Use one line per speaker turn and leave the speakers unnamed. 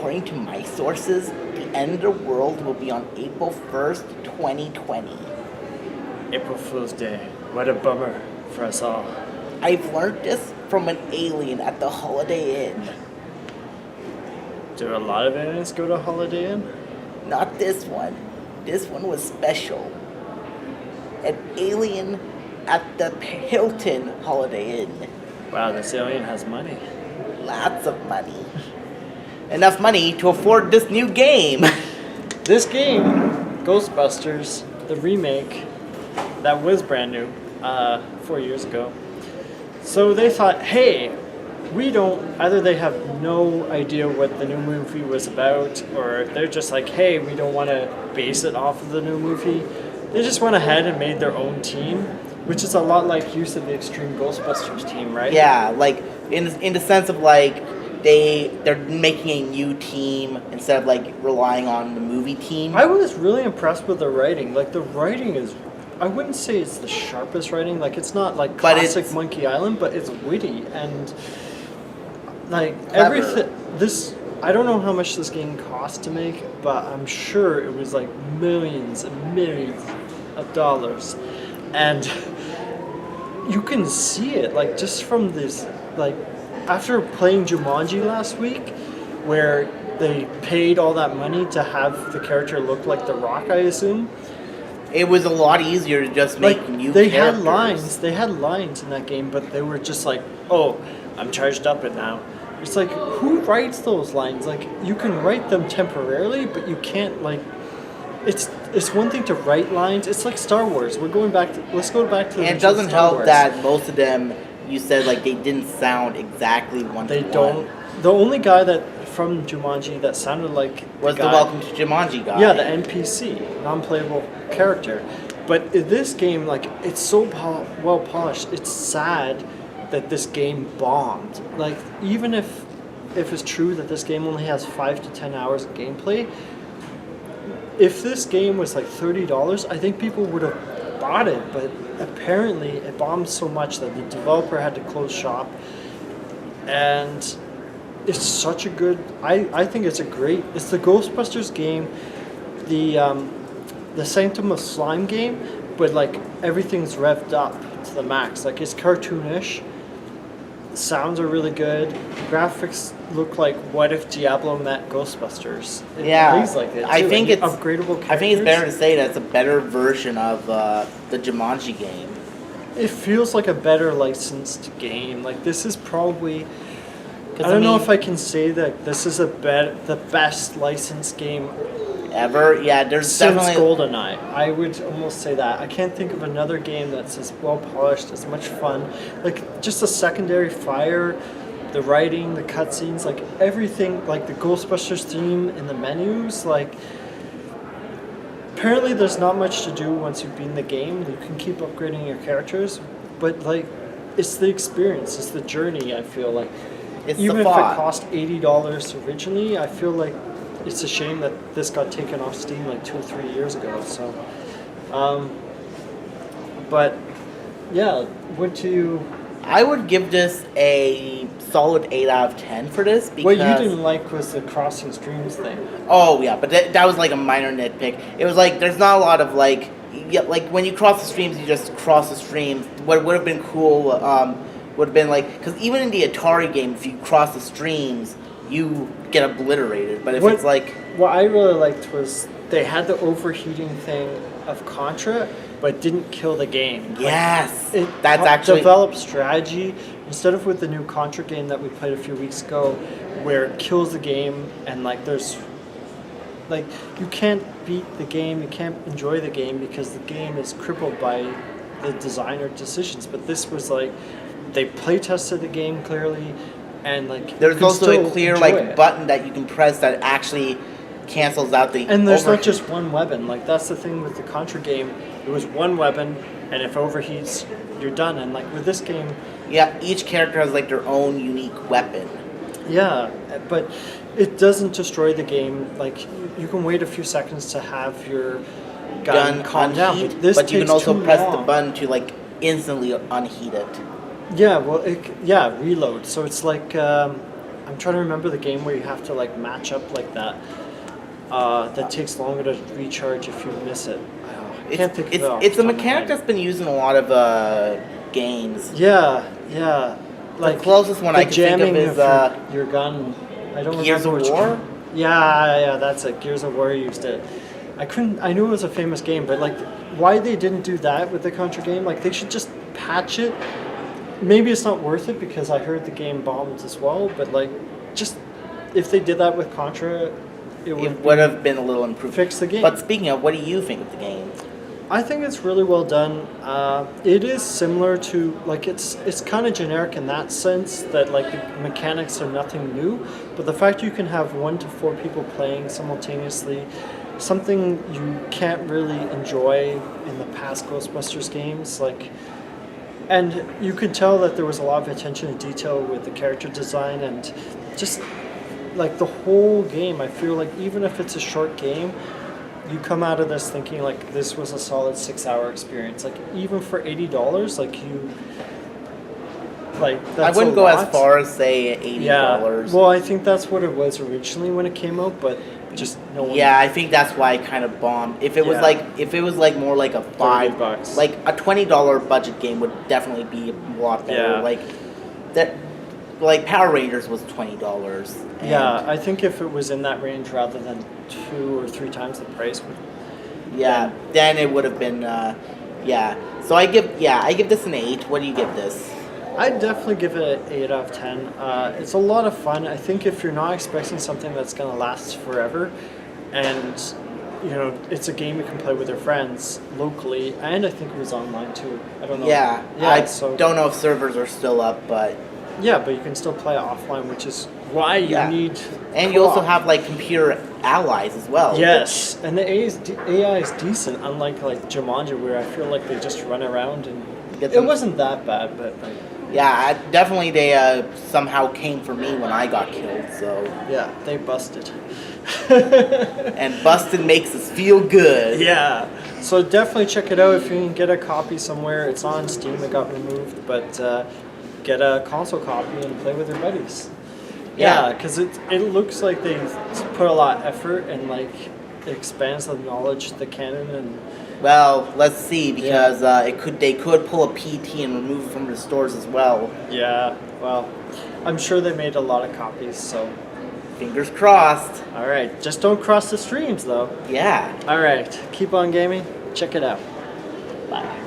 according to my sources, the end of the world will be on April 1st, 2020.
April Fool's Day. What a bummer for us all.
I've learned this from an alien at the Holiday Inn.
Do a lot of aliens go to Holiday Inn?
Not this one. This one was special. An alien at the Hilton Holiday Inn.
Wow, this alien has money.
Lots of money. Enough money to afford this new game.
This game, Ghostbusters, the remake, that was brand new 4 years ago. So they thought, hey, either they have no idea what the new movie was about, or they're just like, hey, we don't want to base it off of the new movie. They just went ahead and made their own team, which is a lot like use of the Extreme Ghostbusters team, right?
Yeah, like in the sense of like they're making a new team instead of like relying on the movie team.
I was really impressed with the writing. Like the writing is, I wouldn't say it's the sharpest writing. Like it's not like classic Monkey Island, but it's witty and like
clever.
Everything. This, I don't know how much this game cost to make, but I'm sure it was like millions and millions of dollars, and you can see it like just from this, like after playing Jumanji last week, where they paid all that money to have the character look like The Rock, I assume.
It was a lot easier to just make new
they
characters.
They had lines in that game, but they were just like, oh, I'm charged up it now. It's like, who writes those lines? Like, you can write them temporarily, but you can't, like, it's one thing to write lines. It's like Star Wars. Let's go back to the
And it doesn't help that most of them, you said, like, they didn't sound exactly one to one.
They don't. The only guy from Jumanji that sounded like
was the Welcome to Jumanji guy.
Yeah, the NPC, non-playable character. But in this game, like, it's so well polished. It's sad that this game bombed. Like, even if it's true that this game only has 5 to 10 hours of gameplay, if this game was like $30, I think people would have bought it. But apparently, it bombed so much that the developer had to close shop. And it's such a good. I think it's it's the Ghostbusters game, the Sanctum of Slime game, but like everything's revved up to the max. Like it's cartoonish. Sounds are really good. Graphics look like what if Diablo met Ghostbusters. It plays like it.
I think it's
upgradable characters.
I think it's better to say that it's a better version of the Jumanji game.
It feels like a better licensed game. Like this is probably. I don't know if I can say that this is the best licensed game
ever. Yeah, there's
since
definitely
GoldenEye. I would almost say that. I can't think of another game that's as well polished, as much fun. Like just the secondary fire, the writing, the cutscenes, like everything. Like the Ghostbusters theme in the menus. Like apparently there's not much to do once you've beaten the game. You can keep upgrading your characters, but like it's the experience, it's the journey. I feel like. Even if it cost $80 originally, I feel like it's a shame that this got taken off Steam like 2 or 3 years ago. So, but yeah,
I would give this a solid 8 out of 10 for this. Because
what you didn't like was the crossing streams thing.
Oh yeah, but that was like a minor nitpick. It was like there's not a lot of like when you cross the streams, you just cross the streams. What would have been cool. Would have been like, because even in the Atari game, if you cross the streams, you get obliterated. But if it's like...
What I really liked was they had the overheating thing of Contra, but didn't kill the game.
Yes!
It
that's actually...
developed strategy, instead of with the new Contra game that we played a few weeks ago, where it kills the game, and like there's... Like, you can't beat the game, you can't enjoy the game, because the game is crippled by the designer decisions. But this was like... They play tested the game clearly, and like
there's also a clear button that you can press that actually cancels out the.
And there's not just one weapon. Like that's the thing with the Contra game. It was one weapon, and if it overheats, you're done. And like with this game,
yeah, each character has like their own unique weapon.
Yeah, but it doesn't destroy the game. Like you can wait a few seconds to have your gun calm down.
But you can also press the button to like instantly unheat it.
Yeah, well, reload. So it's like I'm trying to remember the game where you have to like match up like that. That takes longer to recharge if you miss it. I can't think of it off
It's
the
a
top of my
mechanic
head.
that's been used in a lot of games.
Yeah.
The closest one I can think of
jamming
is
your gun. I don't
Gears
remember
of
which
War?
one. Yeah, that's it. Gears of War used it. I knew it was a famous game, but like, why they didn't do that with the Contra game? Like, they should just patch it. Maybe it's not worth it because I heard the game bombed as well, but like, just if they did that with Contra, it
would have been a little improved.
fix the game.
But speaking of, what do you think of the game?
I think it's really well done. It is similar to like it's kind of generic in that sense that like the mechanics are nothing new, but the fact you can have 1 to 4 people playing simultaneously, something you can't really enjoy in the past Ghostbusters games, like, and you could tell that there was a lot of attention to detail with the character design and just like the whole game. I feel like even if it's a short game, you come out of this thinking like this was a solid 6-hour experience. Like even for $80, like you, like that's
I wouldn't
a
go
lot.
as far as say $80.
Yeah. Well, I think that's what it was originally when it came out, but just no one.
Yeah, I think that's why it kind of bombed. If it was like more like a
$30.
like a $20 budget game would definitely be a lot better.
Yeah.
Like that, like Power Rangers was $20.
Yeah, I think if it was in that range rather than 2 or 3 times the price.
Yeah, then it would have been. Yeah. So I give this an 8. What do you give this?
I'd definitely give it an 8 out of 10. It's a lot of fun. I think if you're not expecting something that's going to last forever, and you know, it's a game you can play with your friends locally, and I think it was online too. I don't know.
Yeah,
so
don't know if servers are still up, but
yeah, but you can still play it offline, which is why you need.
And you also have like computer allies as well.
Yes, and the AI is decent, unlike like Jumanji, where I feel like they just run around and it wasn't that bad, but.
Yeah, definitely they somehow came for me when I got killed, so...
Yeah, they busted.
And busted makes us feel good.
Yeah, so definitely check it out if you can get a copy somewhere. It's on Steam, it got removed, but get a console copy and play with your buddies. Yeah, because it looks like they put a lot of effort and like it expands the knowledge, the canon, and...
Well, let's see, because they could pull a PT and remove it from the stores as well.
Yeah, well, I'm sure they made a lot of copies, so...
Fingers crossed.
All right, just don't cross the streams, though.
Yeah.
All right, keep on gaming. Check it out.
Bye.